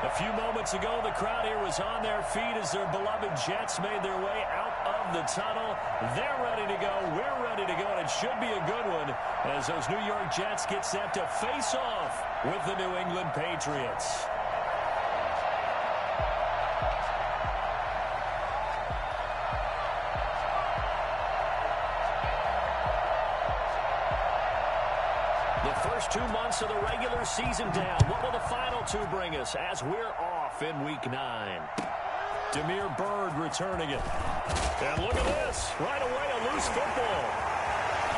A few moments ago, the crowd here was on their feet as their beloved Jets made their way out of the tunnel. They're ready to go. We're ready to go, and it should be a good one as those New York Jets get set to face off with the New England Patriots. The first 2 months of the regular season down. What will the final 2 bring us as we're off in Week 9? Demir Bird returning it. And look at this. Right away, a loose football.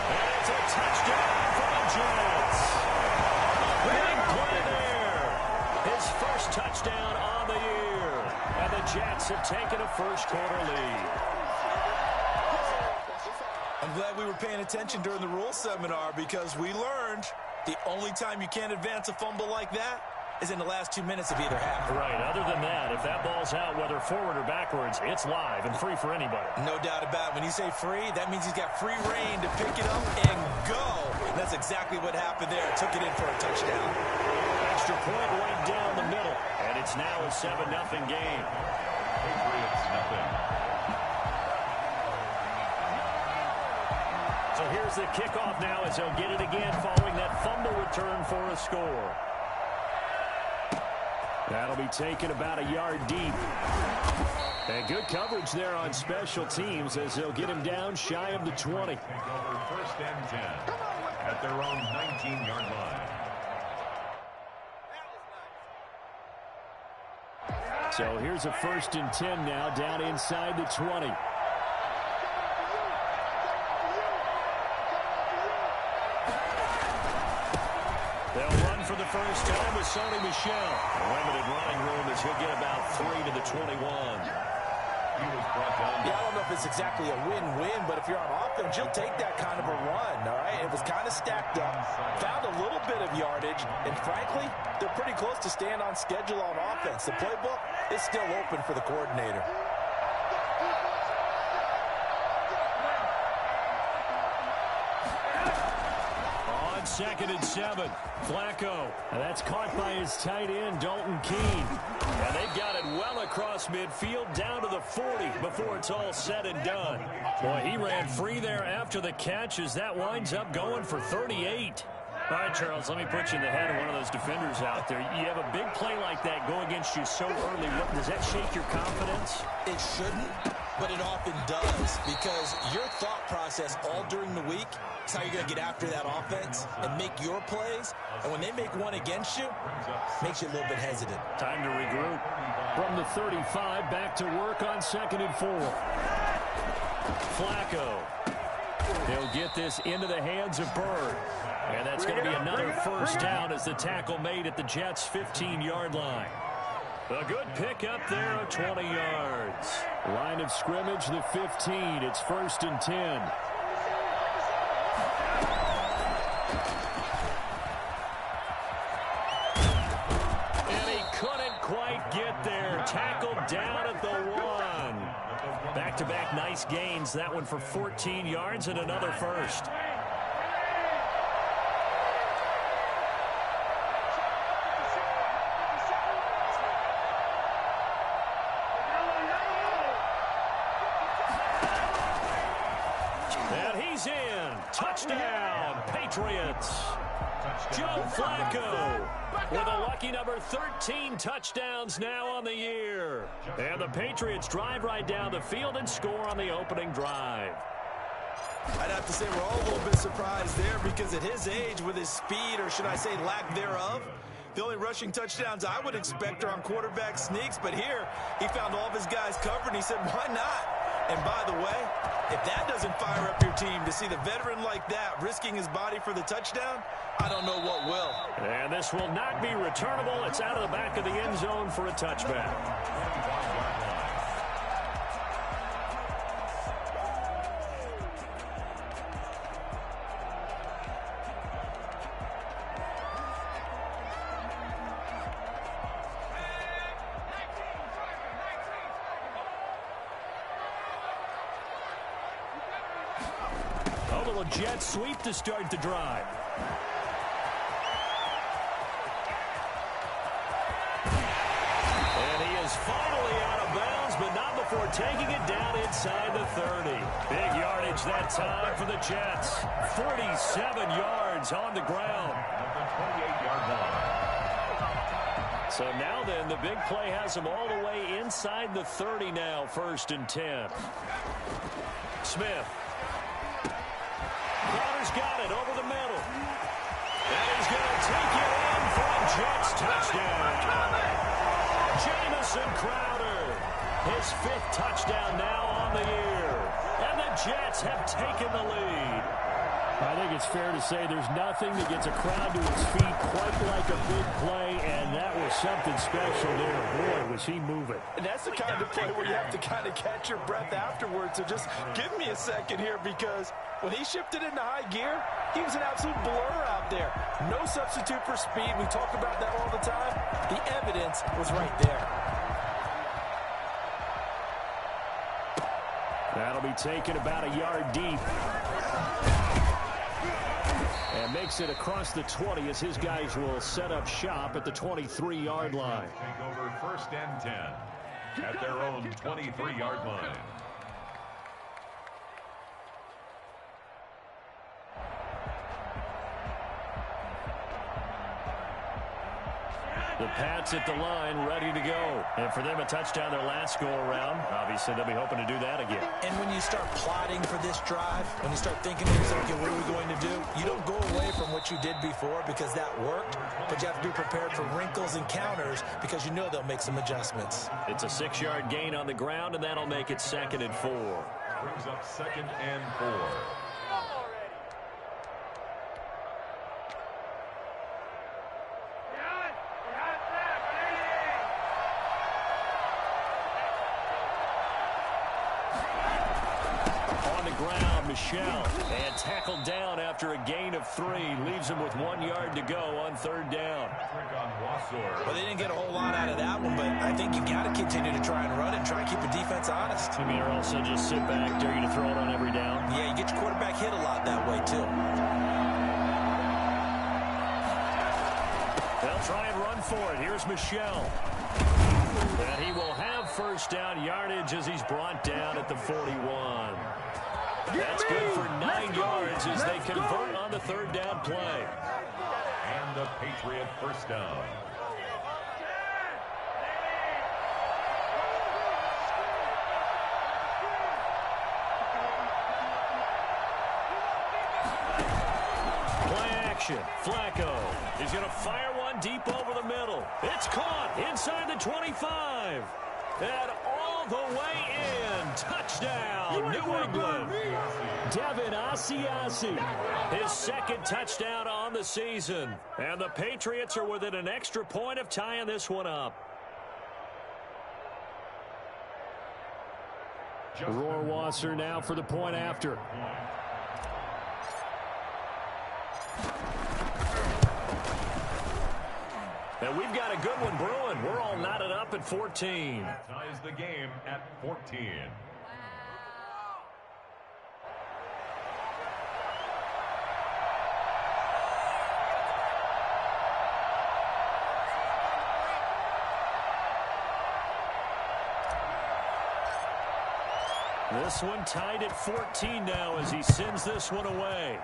And it's a touchdown for the Jets. Big play there. His first touchdown on the year. And the Jets have taken a first-quarter lead. I'm glad we were paying attention during the rules seminar because we learned the only time you can't advance a fumble like that is in the last 2 minutes of either half. Right. Other than that, if that ball's out, whether forward or backwards, it's live and free for anybody. No doubt about it. When you say free, that means he's got free reign to pick it up and go. And that's exactly what happened there. Took it in for a touchdown. Extra point right down the middle. And it's now a 7-0 game. Patriots nothing. So here's the kickoff now as they'll get it again following that fumble return for a score. That'll be taken about a yard deep. And good coverage there on special teams as they'll get him down shy of the 20. First and 10 at their own 19-yard line. So here's a 1st and 10 now down inside the 20. They'll run for the first time with Sony Michel. Limited running room as he'll get about 3 to the 21. Yeah, I don't know if it's exactly a win-win, but if you're on offense, you'll take that kind of a run, all right? It was kind of stacked up, found a little bit of yardage, and frankly, they're pretty close to staying on schedule on offense. The playbook is still open for the coordinator. On 2nd and 7, Flacco. And that's caught by his tight end, Dalton Keene. And they've got it well across midfield down to the 40 before it's all said and done. Boy, he ran free there after the catch as that winds up going for 38. All right, Charles, let me put you in the head of one of those defenders out there. You have a big play like that go against you so early. Does that shake your confidence? It shouldn't, but it often does because your thought process all during the week is how you're going to get after that offense and make your plays. And when they make one against you, makes you a little bit hesitant. Time to regroup. From the 35, back to work on 2nd and 4. Flacco. He'll get this into the hands of Bird. And that's going to be another first down as the tackle made at the Jets' 15-yard line. A good pick up there of 20 yards. Line of scrimmage, the 15. It's 1st and 10. And he couldn't quite get there. Tackled down at the 1. Back-to-back nice gains. That one for 14 yards and another first. Touchdown, Patriots. Joe Flacco with a lucky number 13 touchdowns now on the year. And the Patriots drive right down the field and score on the opening drive. I'd have to say we're all a little bit surprised there because at his age, with his speed, or should I say lack thereof, the only rushing touchdowns I would expect are on quarterback sneaks. But here, he found all of his guys covered, and he said, why not? And by the way, if that doesn't fire up your team to see the veteran like that risking his body for the touchdown, I don't know what will. And this will not be returnable. It's out of the back of the end zone for a touchback. A little jet sweep to start the drive. is finally out of bounds, but not before taking it down inside the 30. Big yardage that time for the Jets. 47 yards on the ground. At the 28-yard line. So now then, the big play has them all the way inside the 30 now, 1st and 10. Smith. Crowder's got it over the middle. And he's going to take it in for a Jets touchdown. Jamison Crowder, his 5th touchdown now on the year. And the Jets have taken the lead. I think it's fair to say there's nothing that gets a crowd to its feet quite like a big play, and that was something special there. Boy, was he moving. And that's the kind of play where you have to kind of catch your breath afterwards. So just give me a second here, because when he shifted into high gear, he was an absolute blur out there. No substitute for speed. We talk about that all the time. The evidence was right there. That'll be taken about a yard deep. And makes it across the 20 as his guys will set up shop at the 23-yard line. Take over 1st and 10 at their own 23-yard line. The Pats at the line, ready to go. And for them, a touchdown their last go-around. Obviously, they'll be hoping to do that again. And when you start plotting for this drive, when you start thinking to yourself, okay, what are we going to do? You don't go away from what you did before because that worked, but you have to be prepared for wrinkles and counters because you know they'll make some adjustments. It's a 6-yard gain on the ground, and that'll make it 2nd and 4. Brings up 2nd and 4. Michelle, and tackled down after a gain of 3. Leaves him with 1 yard to go on 3rd down. Well, they didn't get a whole lot out of that one, but I think you got to continue to try and run and try and keep the defense honest. I mean, or also just sit back, dare you to throw it on every down. Yeah, you get your quarterback hit a lot that way, too. They'll try and run for it. Here's Michelle. And he will have 1st down yardage as he's brought down at the 41. That's good for 9 yards as they convert on the 3rd down play. And the Patriot 1st down. Play action. Flacco. He's going to fire one deep over the middle. It's caught inside the 25. And all the way in. Touchdown, New England. Devin Asiasi. His 2nd touchdown on the season. And the Patriots are within an extra point of tying this one up. Rohrwasser now for the point after. And we've got a good one brewing. We're all knotted up at 14. Ties the game at 14. This one tied at 14 now as he sends this one away.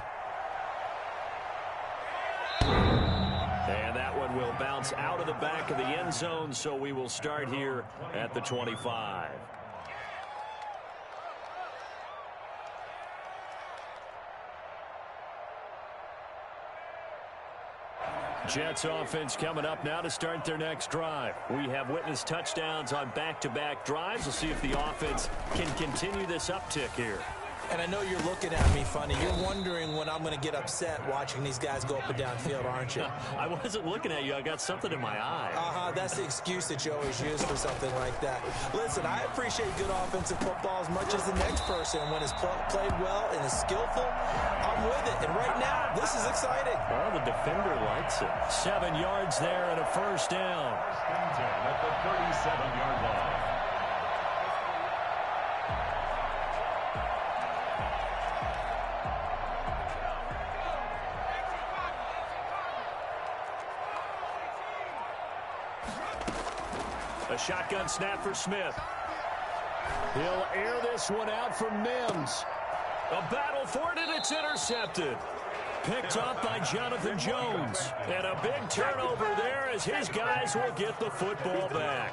And that one will bounce out of the back of the end zone, so we will start here at the 25. Jets offense coming up now to start their next drive. We have witnessed touchdowns on back-to-back drives. We'll see if the offense can continue this uptick here. And I know you're looking at me funny. You're wondering when I'm going to get upset watching these guys go up and down field, aren't you? I wasn't looking at you. I got something in my eye. That's the excuse that you always use for something like that. Listen, I appreciate good offensive football as much as the next person. When it's played well and is skillful, I'm with it. And right now, this is exciting. Well, the defender likes it. 7 yards there and a 1st down. 1st and 10 at the 37-yard line. A shotgun snap for Smith. He'll air this one out for Mims. A battle for it, and it's intercepted. Picked up by Jonathan Jones. And a big turnover there as his guys will get the football back.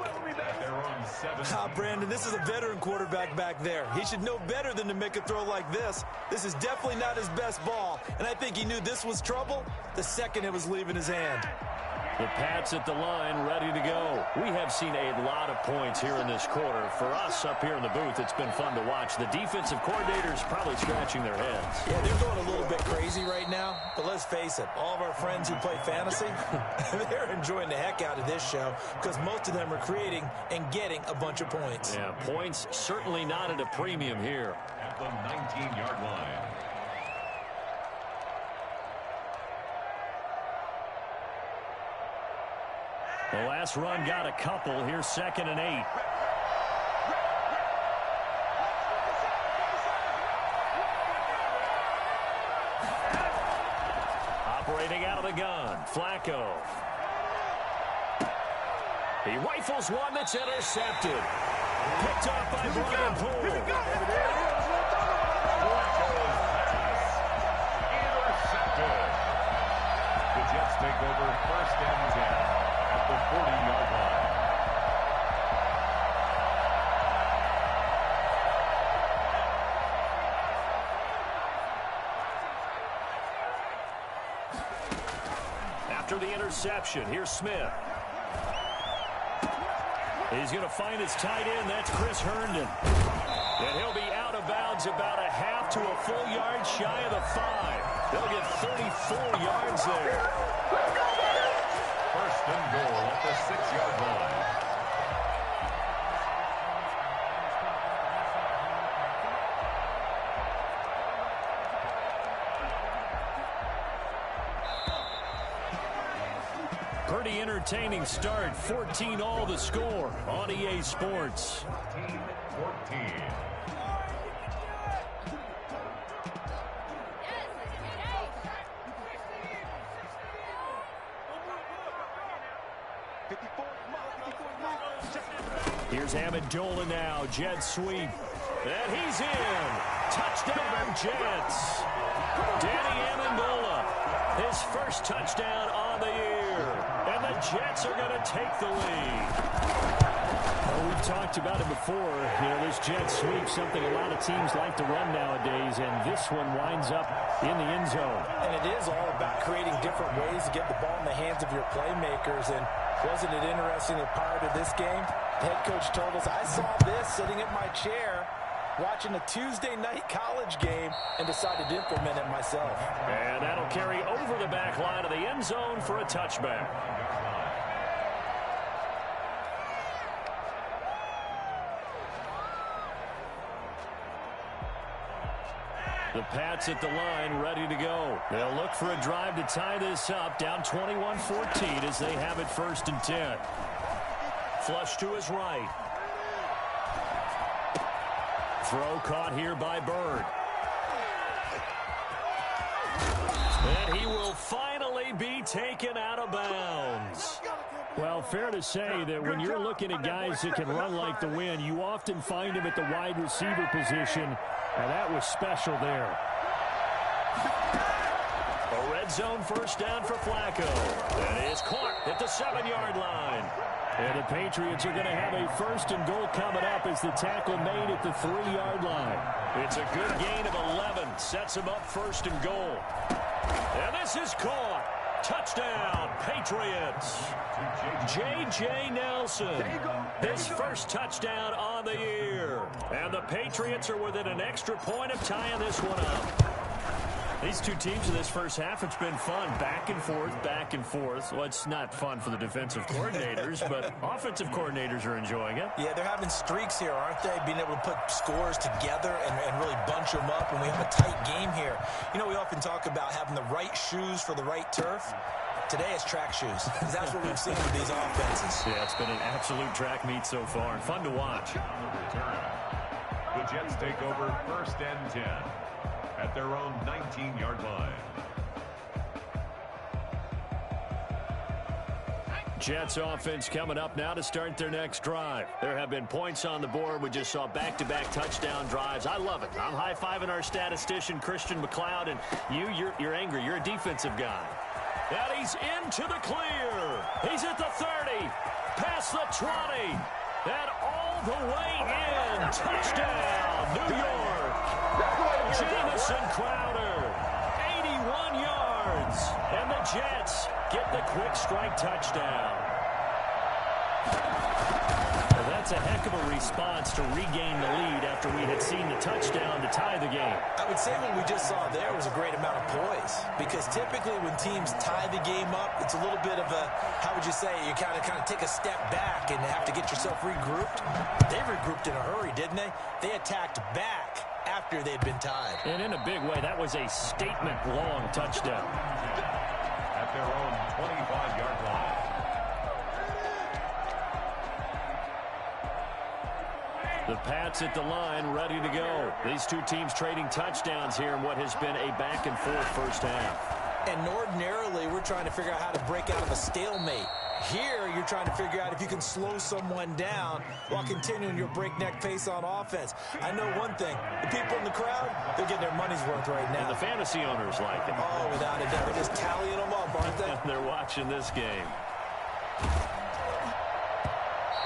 Brandon, this is a veteran quarterback back there. He should know better than to make a throw like this. This is definitely not his best ball, and I think he knew this was trouble the second it was leaving his hand. The Pats at the line, ready to go. We have seen a lot of points here in this quarter. For us up here in the booth, it's been fun to watch. The defensive coordinators probably scratching their heads. Yeah, they're going a little bit crazy right now, but let's face it, all of our friends who play fantasy, they're enjoying the heck out of this show because most of them are creating and getting a bunch of points. Yeah, points certainly not at a premium here. At the 19-yard line. The last run got a couple. Here's 2nd and 8. Operating out of the gun, Flacco. He rifles one that's intercepted. Picked up by Brian Poole. Intercepted. The Jets take over 1st and 10. The 40-yard line. After the interception, here's Smith. He's going to find his tight end. That's Chris Herndon. And he'll be out of bounds about a half to a full yard shy of the 5. They'll get 34 yards there. 1st and goal at the 6-yard line. Pretty entertaining start. 14-all the score on EA Sports. 14. Here's Amendola now. Jet sweep. And he's in. Touchdown, Jets. Danny Amendola. His first touchdown on the year. And the Jets are going to take the lead. Well, we've talked about it before. You know, this jet sweep, something a lot of teams like to run nowadays, and this one winds up in the end zone. And it is all about creating different ways to get the ball in the hands of your playmakers. And wasn't it interesting that prior to this game, the head coach told us, I saw this sitting in my chair watching a Tuesday night college game and decided to implement it myself. And that'll carry over the back line of the end zone for a touchback. The Pats at the line, ready to go. They'll look for a drive to tie this up, down 21-14 as they have it 1st and 10. Flush to his right. Throw caught here by Bird. And he will finally be taken out of bounds. Well, fair to say that when you're looking at guys that can run like the wind, you often find him at the wide receiver position, and that was special there. A red zone 1st down for Flacco. That is caught at the 7-yard line. And the Patriots are going to have a 1st and goal coming up as the tackle made at the 3-yard line. It's a good gain of 11. Sets him up 1st and goal. And this is caught. Touchdown, Patriots. J.J. Nelson, his first touchdown on the year. And the Patriots are within an extra point of tying this one up. These two teams in this first half, it's been fun. Back and forth, back and forth. Well, it's not fun for the defensive coordinators, but offensive coordinators are enjoying it. Yeah, they're having streaks here, aren't they? Being able to put scores together and really bunch them up, and we have a tight game here. You know, we often talk about having the right shoes for the right turf. Today it's track shoes. That's what we've seen with these offenses. Yeah, it's been an absolute track meet so far, and fun to watch. The Jets take over 1st and 10 at their own 19-yard line. Jets offense coming up now to start their next drive. There have been points on the board. We just saw back-to-back touchdown drives. I love it. I'm high-fiving our statistician, Christian McLeod, and you're angry. You're a defensive guy. And he's into the clear. He's at the 30, past the 20, and all the way in. Touchdown, New York. Jamison Crowder, 81 yards, and the Jets get the quick strike touchdown. Well, that's a heck of a response to regain the lead after we had seen the touchdown to tie the game. I would say what we just saw there was a great amount of poise, because typically when teams tie the game up, it's a little bit of a, how would you say, you kind of take a step back and have to get yourself regrouped. They regrouped in a hurry, didn't they? They attacked back after they'd been tied. And in a big way, that was a statement-long touchdown. At their own 25-yard line. The Pats at the line, ready to go. These two teams trading touchdowns here in what has been a back-and-forth first half. And ordinarily, we're trying to figure out how to break out of a stalemate. Here, you're trying to figure out if you can slow someone down while continuing your breakneck pace on offense. I know one thing. The people in the crowd, they're getting their money's worth right now. And the fantasy owners like it. Oh, without a doubt. They're just tallying them up, aren't they? They're watching this game.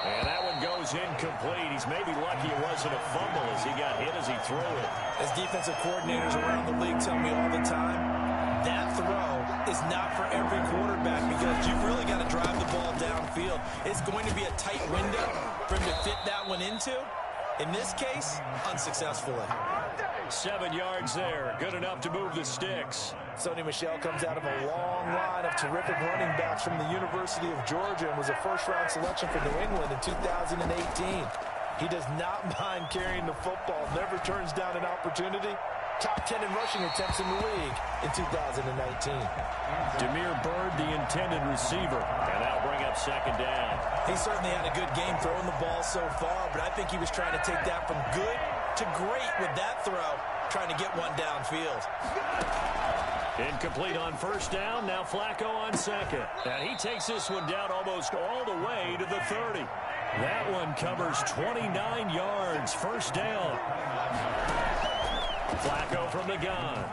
And that one goes incomplete. He's maybe lucky it wasn't a fumble as he got hit as he threw it. As defensive coordinators around the league tell me all the time, that throw is not for every quarterback, because you've really got to drive the ball downfield. It's going to be a tight window for him to fit that one into. In this case, unsuccessfully. 7 yards there. Good enough to move the sticks. Sony Michel comes out of a long line of terrific running backs from the University of Georgia and was a first-round selection for New England in 2018. He does not mind carrying the football, never turns down an opportunity. Top 10 in rushing attempts in the league in 2019. Demir Byrd, the intended receiver. And that'll bring up second down. He certainly had a good game throwing the ball so far, but I think he was trying to take that from good to great with that throw, trying to get one downfield. Incomplete on first down. Now Flacco on second. And he takes this one down almost all the way to the 30. That one covers 29 yards. First down. Flacco from the gun.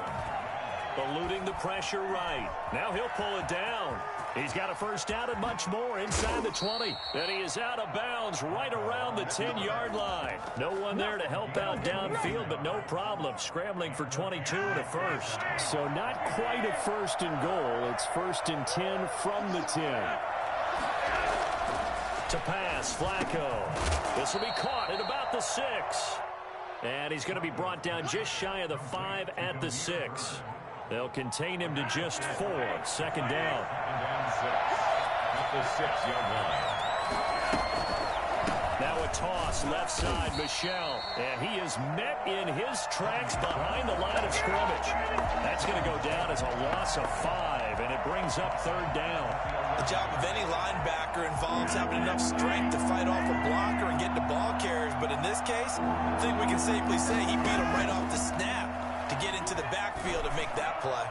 Eluding the pressure right. Now he'll pull it down. He's got a first down and much more inside the 20. And he is out of bounds right around the 10-yard line. No one there to help out downfield, but no problem. Scrambling for 22 and a first. So not quite a first and goal. It's first and 10 from the 10. To pass, Flacco. This will be caught at about the 6. And he's going to be brought down just shy of the 5 at the 6. They'll contain him to just 4. Second down. And 6 at the 6-yard line. Now a toss left side, Michel. And he is met in his tracks behind the line of scrimmage. That's going to go down as a loss of 5, and it brings up third down. The job of any linebacker involves having enough strength to fight off a blocker and get the ball carriers. But in this case, I think we can safely say he beat him right off the snap to get into the backfield and make that play.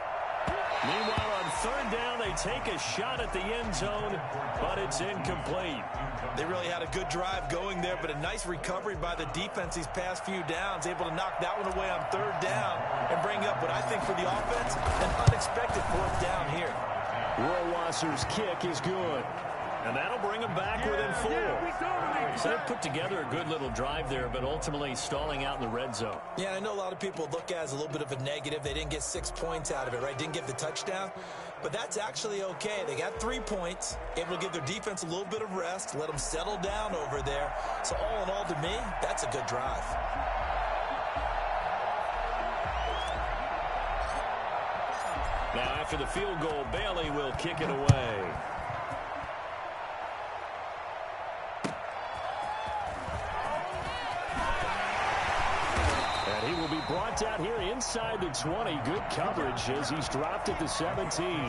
Meanwhile, on third down, they take a shot at the end zone, but it's incomplete. They really had a good drive going there, but a nice recovery by the defense these past few downs, able to knock that one away on third down and bring up what I think for the offense, an unexpected fourth down here. Rohrwasser's kick is good. And that'll bring them back within 4. So they put together a good little drive there, but ultimately stalling out in the red zone. Yeah, I know a lot of people look at it as a little bit of a negative. They didn't get 6 points out of it, right? Didn't get the touchdown. But that's actually okay. They got 3 points, able to give their defense a little bit of rest, let them settle down over there. So all in all, to me, that's a good drive. Now after the field goal, Bailey will kick it away. And he will be brought down here inside the 20. Good coverage as he's dropped at the 17. First and 10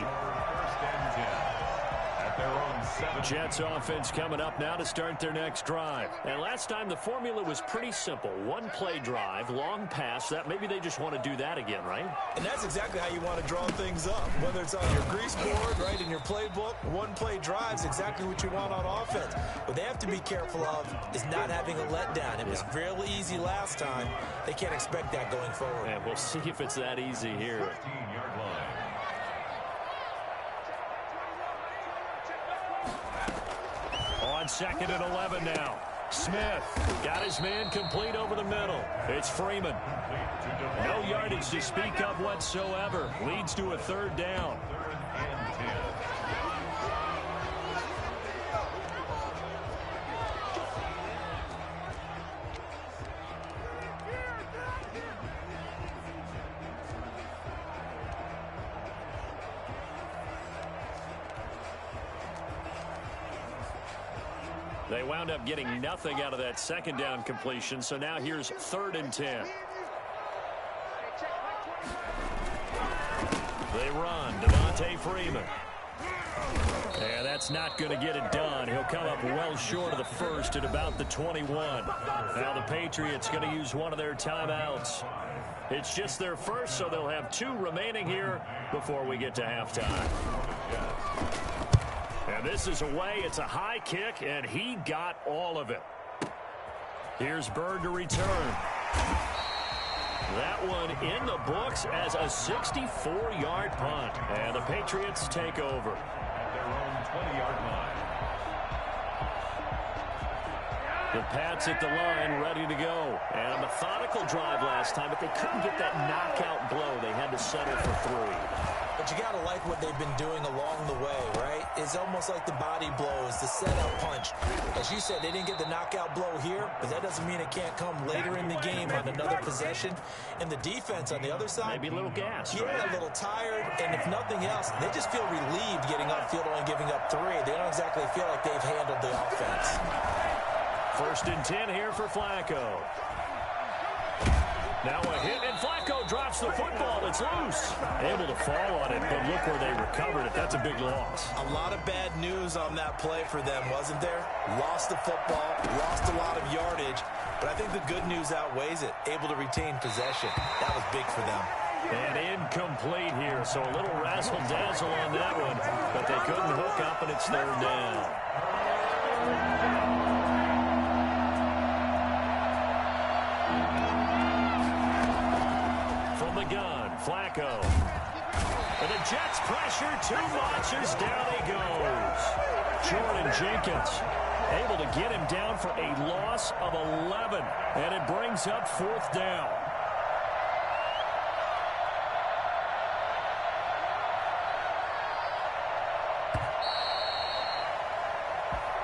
at their own Jets offense coming up now to start their next drive. And last time the formula was pretty simple. One play drive, long pass. That maybe they just want to do that again, right? And that's exactly how you want to draw things up. Whether it's on your grease board, right, in your playbook, one play drive is exactly what you want on offense. What they have to be careful of is not having a letdown. It was fairly easy last time. They can't expect that going forward. And we'll see if it's that easy here. 15-yard line. On 2nd and 11 now. Smith got his man complete over the middle. It's Freeman. No yardage to speak of whatsoever. Leads to a 3rd down. 3rd and 10. They wound up getting nothing out of that 2nd down completion, so now here's 3rd and 10. They run. Devontae Freeman. And that's not going to get it done. He'll come up well short of the 1st at about the 21. Now the Patriots going to use one of their timeouts. It's just their first, so they'll have 2 remaining here before we get to halftime. And this is away. It's a high kick, and he got all of it. Here's Bird to return. That one in the books as a 64-yard punt. And the Patriots take over. At their own 20-yard line. The Pats at the line, ready to go. And a methodical drive last time, but they couldn't get that knockout blow. They had to settle for 3. But you got to like what they've been doing along the way, right? It's almost like the body blows, the setup punch. As you said, they didn't get the knockout blow here, but that doesn't mean it can't come later in the game on another possession. And the defense on the other side, maybe a little gas, yeah, right? A little tired. And if nothing else, they just feel relieved getting upfield, only giving up 3. They don't exactly feel like they've handled the offense. 1st and 10 here for Flacco. Now a hit, and Flacco drops the football. It's loose. Able to fall on it, but look where they recovered it. That's a big loss. A lot of bad news on that play for them, wasn't there? Lost the football, lost a lot of yardage, but I think the good news outweighs it. Able to retain possession. That was big for them. And incomplete here, so a little razzle-dazzle on that one, but they couldn't hook up, and it's 3rd down. Flacco. And the Jets pressure too much as down he goes. Jordan Jenkins able to get him down for a loss of 11. And it brings up 4th down.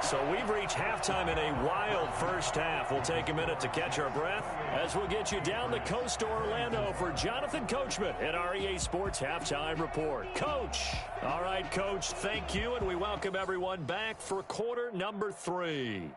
So we've reached halftime in a wild first half. We'll take a minute to catch our breath as we'll get you down the coast to Orlando for Jonathan Coachman at our EA Sports Halftime Report. Coach. All right, Coach, thank you, and we welcome everyone back for quarter number 3.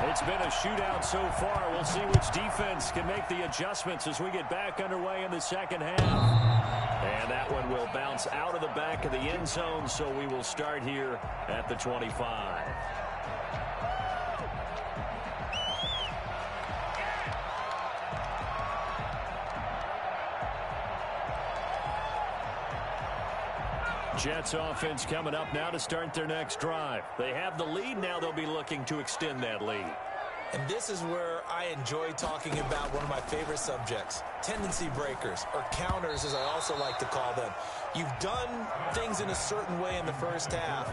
It's been a shootout so far. We'll see which defense can make the adjustments as we get back underway in the 2nd half. And that one will bounce out of the back of the end zone, so we will start here at the 25. Jets offense coming up now to start their next drive. They have the lead. Now they'll be looking to extend that lead. And this is where I enjoy talking about one of my favorite subjects, tendency breakers, or counters as I also like to call them. You've done things in a certain way in the first half,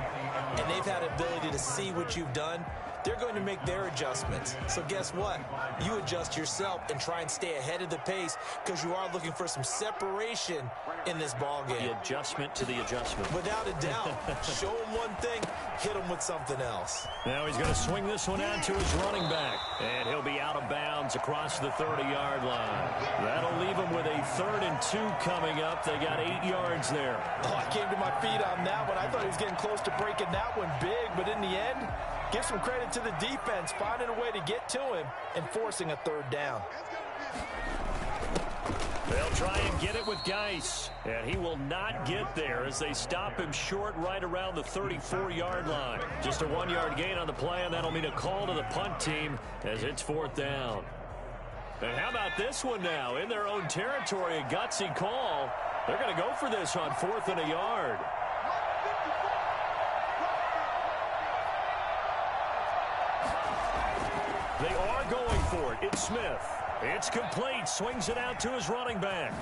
and they've had ability to see what you've done. They're going to make their adjustments. So guess what? You adjust yourself and try and stay ahead of the pace because you are looking for some separation in this ballgame. The adjustment to the adjustment. Without a doubt. Show him one thing, hit him with something else. Now he's going to swing this one out to his running back. And he'll be out of bounds across the 30-yard line. That'll leave him with a 3rd and 2 coming up. They got 8 yards there. Oh, I came to my feet on that one. I thought he was getting close to breaking that one big, but in the end, give some credit to the defense, finding a way to get to him and forcing a 3rd down. They'll try and get it with Geis, and he will not get there as they stop him short right around the 34-yard line. Just a 1-yard gain on the play, and that'll mean a call to the punt team as it's 4th down. And how about this one now? In their own territory, a gutsy call. They're going to go for this on 4th and a yard. They are going for it. It's Smith. It's complete. Swings it out to his running back.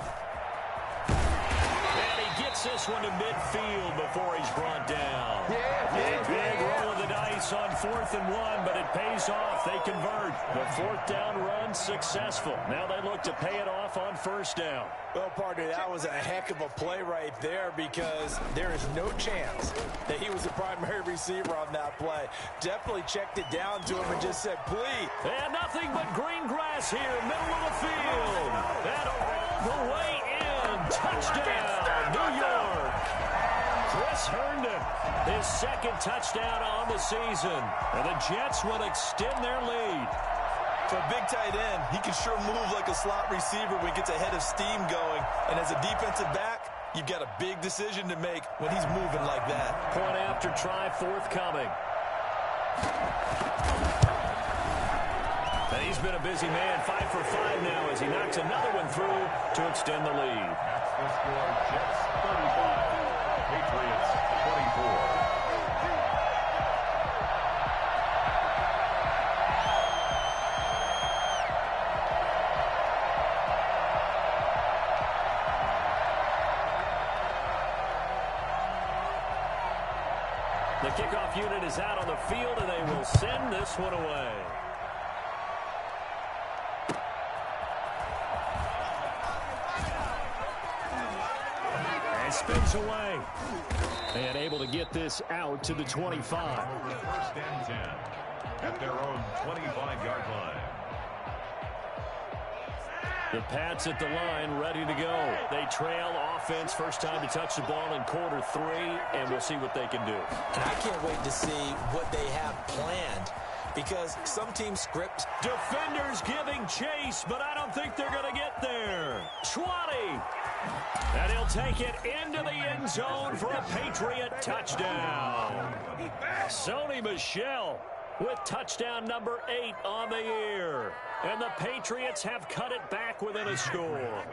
And he gets this one to midfield before he's brought down. Big roll of the dice on 4th and 1, but it pays off. They convert. The 4th down run successful. Now they look to pay it off on 1st down. Well, partner, that was a heck of a play right there because there is no chance that he was the primary receiver on that play. Definitely checked it down to him and just said, please. And nothing but green grass here, middle of the field. And all the way in. Touchdown, New York. Chris Herndon, his 2nd touchdown on the season. And the Jets will extend their lead. For a big tight end, he can sure move like a slot receiver when he gets a head of steam going. And as a defensive back, you've got a big decision to make when he's moving like that. Point after try forthcoming. And he's been a busy man, 5 for 5 now as he knocks another one through to extend the lead. That's the score. Jets 35, Patriots 24. The kickoff unit is out on the field, and they will send this one away. And spins away. And able to get this out to the 25. 1st and 10 at their own 25-yard line. The Pats at the line, ready to go. They trail offense, first time to touch the ball in quarter 3, and we'll see what they can do. And I can't wait to see what they have planned because some teams script. Defenders giving chase, but I don't think they're going to get there. Schwati. And he'll take it into the end zone for a Patriot touchdown. Sony Michel with touchdown number 8 on the year. And the Patriots have cut it back within a score.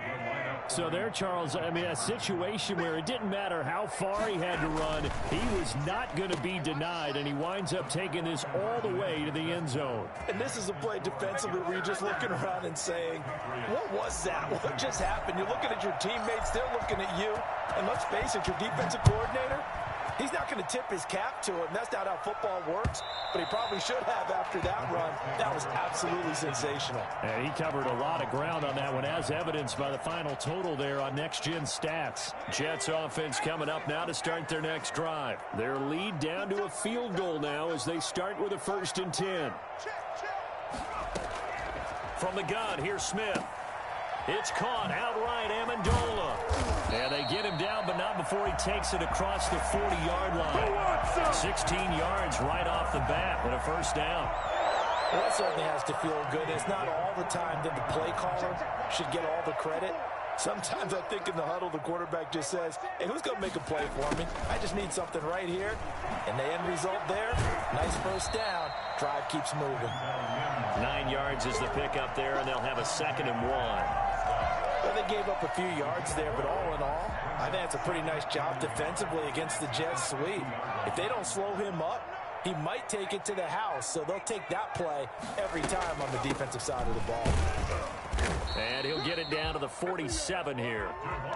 So there, Charles, I mean, a situation where it didn't matter how far he had to run, he was not going to be denied, and he winds up taking this all the way to the end zone. And this is a play defensively where you're just looking around and saying, what was that? What just happened? You're looking at your teammates, they're looking at you. And let's face it, your defensive coordinator, he's not going to tip his cap to him. That's not how football works, but he probably should have after that run. That was absolutely sensational. And he covered a lot of ground on that one, as evidenced by the final total there on Next Gen Stats. Jets offense coming up now to start their next drive. Their lead down to a field goal now as they start with a 1st and 10. From the gun, here's Smith. It's caught outright, Amendola. And they get him down, but not before he takes it across the 40-yard line. 16 yards right off the bat with a 1st down. Well, that certainly has to feel good. It's not all the time that the play caller should get all the credit. Sometimes I think in the huddle, the quarterback just says, hey, who's going to make a play for me? I just need something right here. And the end result there, nice 1st down. Drive keeps moving. 9 yards is the pickup there, and they'll have a 2nd and 1. Well, they gave up a few yards there, but all in all, I think it's a pretty nice job defensively against the Jets sweep. If they don't slow him up, he might take it to the house, so they'll take that play every time on the defensive side of the ball. And he'll get it down to the 47 here.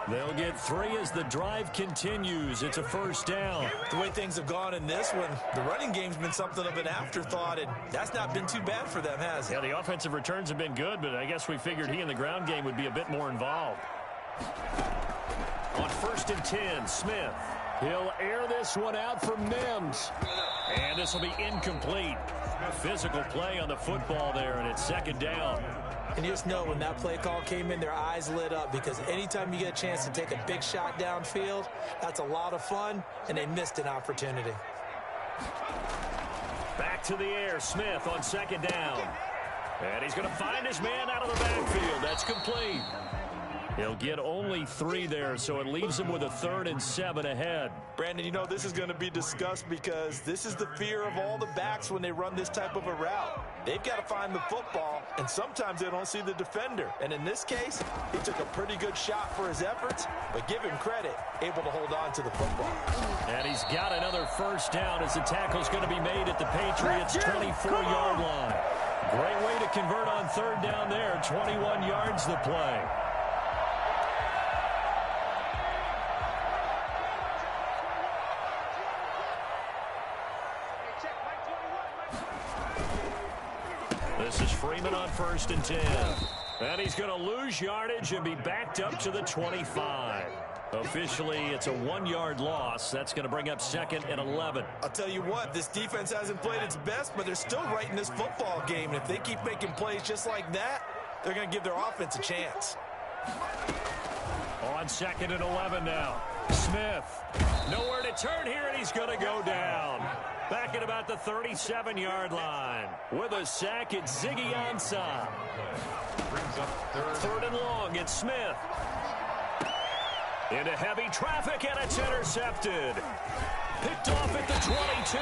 They'll get 3 as the drive continues. It's a 1st down. The way things have gone in this one, the running game's been something of an afterthought, and that's not been too bad for them, has it? Yeah, the offensive returns have been good, but I guess we figured he in the ground game would be a bit more involved. On 1st and 10, Smith. He'll air this one out for Mims. And this will be incomplete. Physical play on the football there, and it's 2nd down. And you just know when that play call came in, their eyes lit up because anytime you get a chance to take a big shot downfield, that's a lot of fun, and they missed an opportunity. Back to the air, Smith on 2nd down. And he's going to find his man out of the backfield. That's complete. He'll get only 3 there, so it leaves him with a 3rd and 7 ahead. Brandon, you know this is going to be discussed because this is the fear of all the backs when they run this type of a route. They've got to find the football, and sometimes they don't see the defender. And in this case, he took a pretty good shot for his efforts, but give him credit, able to hold on to the football. And he's got another first down as the tackle's going to be made at the Patriots' 24-yard line. Great way to convert on 3rd down there. 21 yards the play. This is Freeman on 1st and 10. And he's going to lose yardage and be backed up to the 25. Officially, it's a 1-yard loss. That's going to bring up 2nd and 11. I'll tell you what, this defense hasn't played its best, but they're still right in this football game. And if they keep making plays just like that, they're going to give their offense a chance. On 2nd and 11 now. Smith, nowhere to turn here, and he's going to go down. Back at about the 37-yard line. With a sack, it's Ziggy Ansah. 3rd and long, it's Smith. Into heavy traffic, and it's intercepted. Picked off at the 22.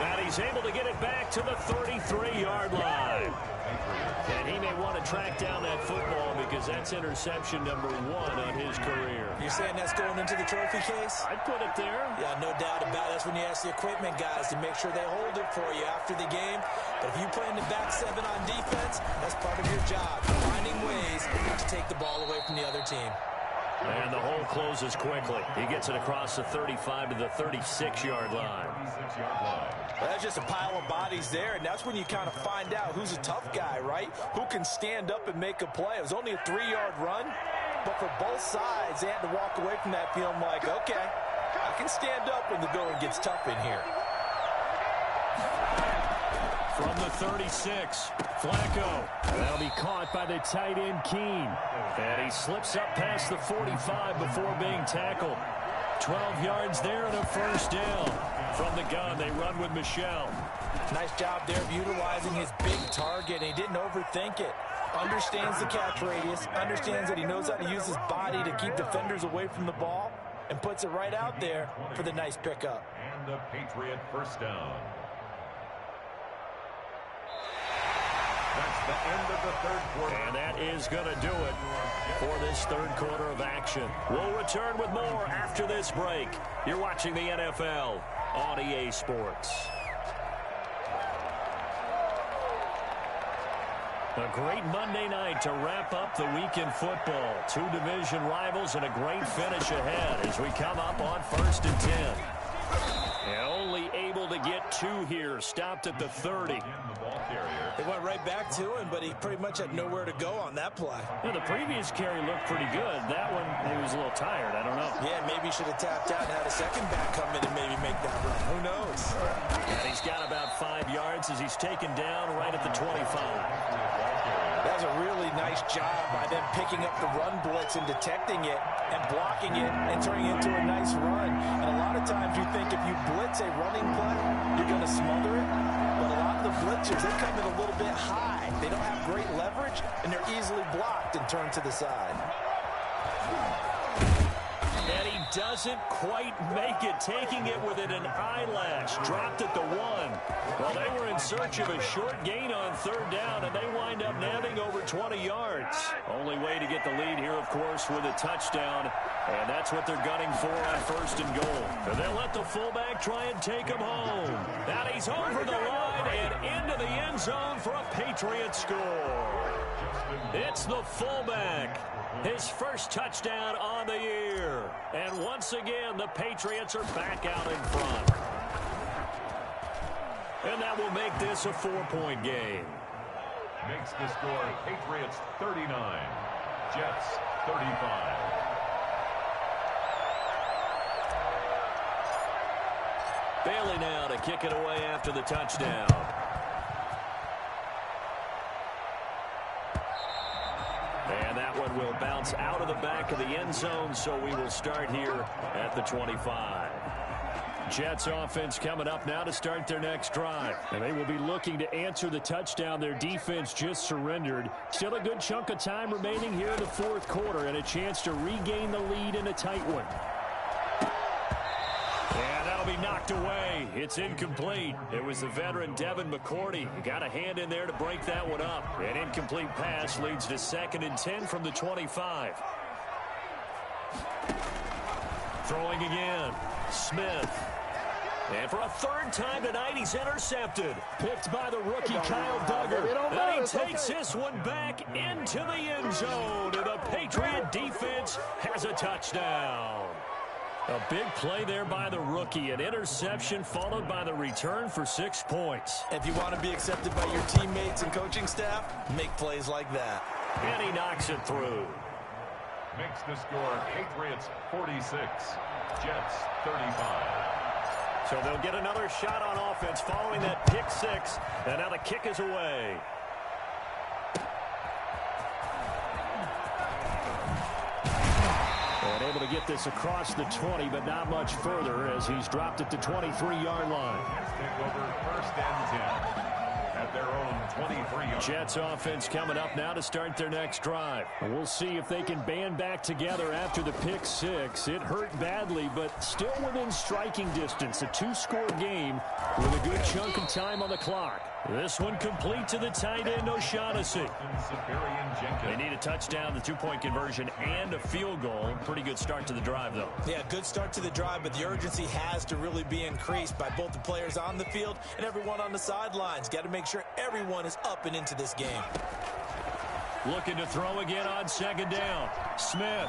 And he's able to get it back to the 33-yard line. And he may want to track down that football because that's interception number 1 on his career. You're saying that's going into the trophy case? I'd put it there. Yeah, no doubt about it. That's when you ask the equipment guys to make sure they hold it for you after the game. But if you play in the back 7 on defense, that's part of your job, finding ways to take the ball away from the other team. And the hole closes quickly. He gets it across the 35 to the 36-yard line. That's just a pile of bodies there, and that's when you kind of find out who's a tough guy, right? Who can stand up and make a play. It was only a 3-yard run, but for both sides, they had to walk away from that feeling like, okay, I can stand up when the going gets tough in here. From the 36, Flacco. That'll be caught by the tight end, Keene. And he slips up past the 45 before being tackled. 12 yards there and a first down. From the gun, they run with Michel. Nice job there of utilizing his big target, and he didn't overthink it. Understands the catch radius, understands that he knows how to use his body to keep defenders away from the ball, and puts it right out there for the nice pickup. And the Patriot first down. That's the end of the 3rd quarter. And that is going to do it for this 3rd quarter of action. We'll return with more after this break. You're watching the NFL on EA Sports. A great Monday night to wrap up the week in football. 2 division rivals and a great finish ahead as we come up on 1st and 10. And only able to get 2 here. Stopped at the 30. They went right back to him, but he pretty much had nowhere to go on that play. Well, the previous carry looked pretty good. That one, he was a little tired. I don't know. Yeah, maybe he should have tapped out and had a second back come in and maybe make that run. Who knows? And he's got about 5 yards as he's taken down right at the 25. That was a really nice job by them picking up the run blitz and detecting it and blocking it and turning it into a nice run. And a lot of times you think if you blitz a running play, you're going to smother it. But a lot of the blitzers, they come in a little bit high. They don't have great leverage, and they're easily blocked and turned to the side. And he doesn't quite make it, taking it within an eyelash. Dropped at the 1. Well, they were in search of a short gain on 3rd down, and they wind up nabbing over 20 yards. Only way to get the lead here, of course, with a touchdown. And that's what they're gunning for on 1st and goal. And they'll let the fullback try and take him home. Now he's over the line and into the end zone for a Patriot score. It's the fullback. His first touchdown on the year. And once again, the Patriots are back out in front. And that will make this a 4-point game. Makes the score Patriots 39, Jets 35. Bailey now to kick it away after the touchdown. And that one will bounce out of the back of the end zone, so we will start here at the 25. Jets offense coming up now to start their next drive. And they will be looking to answer the touchdown their defense just surrendered. Still a good chunk of time remaining here in the fourth quarter and a chance to regain the lead in a tight one. And that'll be knocked away. It's incomplete. It was the veteran Devin McCourty who got a hand in there to break that one up. An incomplete pass leads to 2nd and 10 from the 25. Throwing again. Smith. And for a 3rd time tonight, he's intercepted. Picked by the rookie Kyle Duggar. And he takes this one back into the end zone. And the Patriot defense has a touchdown. A big play there by the rookie. An interception followed by the return for 6 points. If you want to be accepted by your teammates and coaching staff, make plays like that. And he knocks it through. Makes the score Patriots 46, Jets 35. So they'll get another shot on offense following that pick 6. And now the kick is away. And able to get this across the 20, but not much further as he's dropped it to 23-yard line. Take over 1st and 10 at their own 23-yard. Jets offense coming up now to start their next drive. We'll see if they can band back together after the pick 6. It hurt badly, but still within striking distance. A 2-score game with a good chunk of time on the clock. This one complete to the tight end, O'Shaughnessy. They need a touchdown, the 2-point conversion, and a field goal. Pretty good start to the drive, though. Yeah, good start to the drive, but the urgency has to really be increased by both the players on the field and everyone on the sidelines. Got to make sure everyone is up and into this game. Looking to throw again on 2nd down. Smith.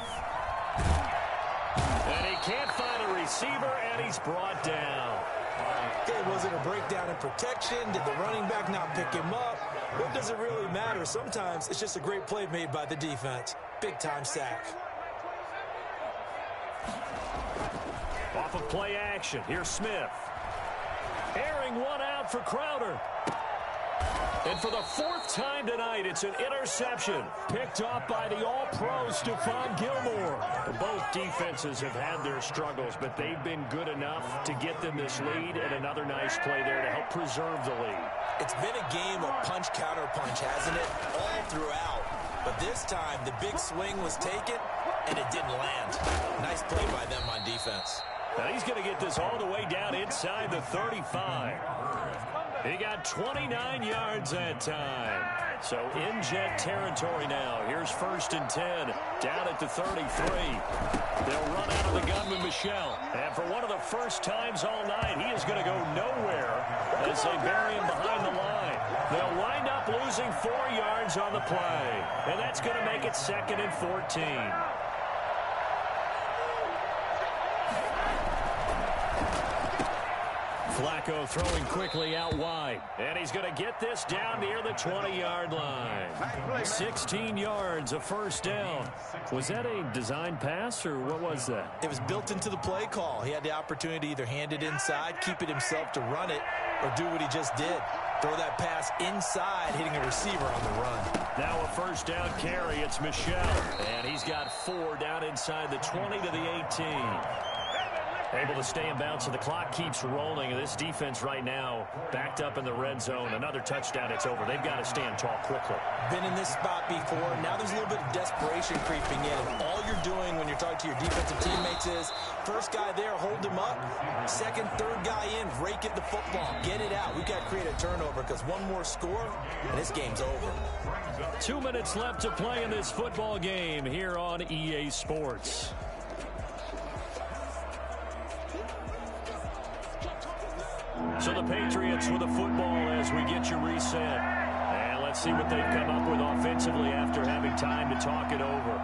And he can't find a receiver, and he's brought down. Okay, was it a breakdown in protection? Did the running back not pick him up? What does it really matter? Sometimes it's just a great play made by the defense. Big-time sack. Off of play action, here's Smith. Airing one out for Crowder. And for the 4th time tonight, it's an interception. Picked off by the all-pro Stephon Gilmore. Both defenses have had their struggles, but they've been good enough to get them this lead, and another nice play there to help preserve the lead. It's been a game of punch-counter-punch, hasn't it? All throughout. But this time, the big swing was taken, and it didn't land. Nice play by them on defense. Now he's going to get this all the way down inside the 35. He got 29 yards that time. So in Jet territory now. Here's 1st and 10. Down at the 33. They'll run out of the gun with Michel. And for one of the first times all night, he is going to go nowhere as they bury him behind the line. They'll wind up losing 4 yards on the play. And that's going to make it 2nd and 14. Flacco throwing quickly out wide. And he's going to get this down near the 20-yard line. 16 yards, a 1st down. Was that a design pass, or what was that? It was built into the play call. He had the opportunity to either hand it inside, keep it himself to run it, or do what he just did. Throw that pass inside, hitting a receiver on the run. Now a 1st down carry. It's Michel. And he's got 4 down inside the 20 to the 18. Able to stay in bounds, so the clock keeps rolling. And this defense right now backed up in the red zone. Another touchdown, it's over. They've got to stand tall quickly. Been in this spot before. Now there's a little bit of desperation creeping in. And all you're doing when you're talking to your defensive teammates is, first guy there, hold him up. 2nd, 3rd guy in, rake at the football. Get it out. We've got to create a turnover because one more score, and this game's over. 2 minutes left to play in this football game here on EA Sports. So the Patriots with the football as we get you reset. And let's see what they've come up with offensively after having time to talk it over.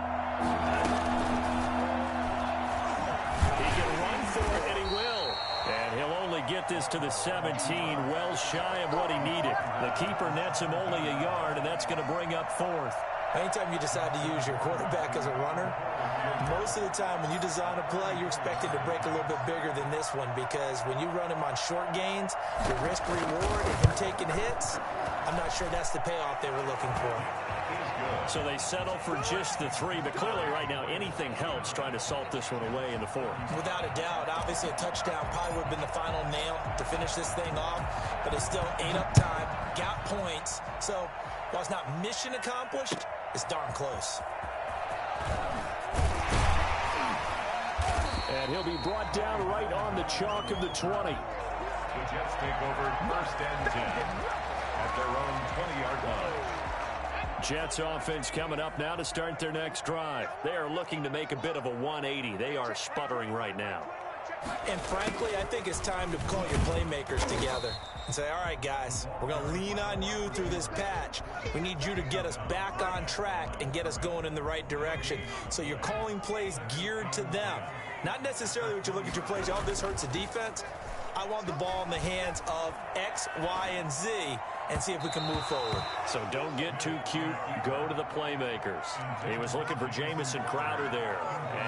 He can run for it, and he will. And he'll only get this to the 17, well shy of what he needed. The keeper nets him only a yard, and that's going to bring up 4th. Anytime you decide to use your quarterback as a runner, Most of the time when you design a play, you're expected to break a little bit bigger than this one because when you run him on short gains, the risk-reward and him taking hits, I'm not sure that's the payoff they were looking for. So they settle for just the 3, but clearly right now anything helps trying to salt this one away in the 4th. Without a doubt, obviously a touchdown probably would have been the final nail to finish this thing off, but it's still ate up time, got points. So while it's not mission accomplished, it's darn close. And he'll be brought down right on the chalk of the 20. The Jets take over 1st and 10 at their own 20-yard line. Jets offense coming up now to start their next drive. They are looking to make a bit of a 180. They are sputtering right now. And frankly, I think it's time to call your playmakers together and say, all right, guys, we're going to lean on you through this patch. We need you to get us back on track and get us going in the right direction. So you're calling plays geared to them. Not necessarily what you look at your plays, oh, this hurts the defense. I want the ball in the hands of X, Y, and Z and see if we can move forward. So don't get too cute. Go to the playmakers. He was looking for Jamison Crowder there,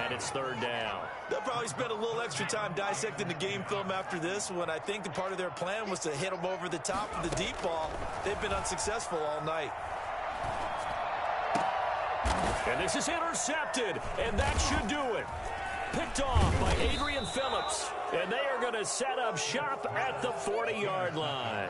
and it's 3rd down. They'll probably spend a little extra time dissecting the game film after this one. I think the part of their plan was to hit them over the top of the deep ball. They've been unsuccessful all night. And this is intercepted, and that should do it. Picked off by Adrian Phillips, and they are going to set up shop at the 40-yard line.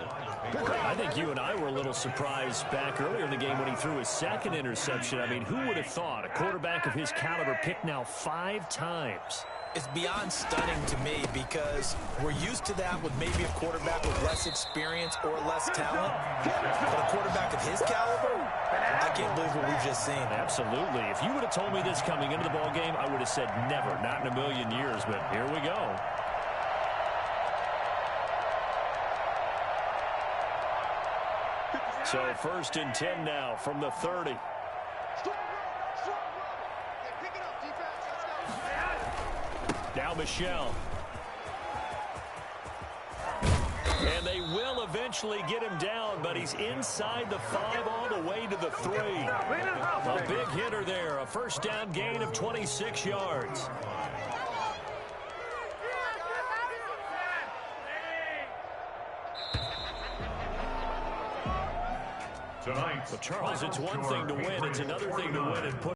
I think you and I were a little surprised back earlier in the game when he threw his 2nd interception. I mean, who would have thought a quarterback of his caliber picked now 5 times? It's beyond stunning to me because we're used to that with maybe a quarterback with less experience or less talent. But a quarterback of his caliber, I can't believe what we've just seen. Absolutely. If you would have told me this coming into the ball game, I would have said never, not in a million years. But here we go. So 1st and 10 now from the 30. Now Michelle. And they will eventually get him down, but he's inside the 5 all the way to the 3. A big hitter there, a 1st down gain of 26 yards. Tonight, But Charles, it's one thing to win, it's another thing to win and put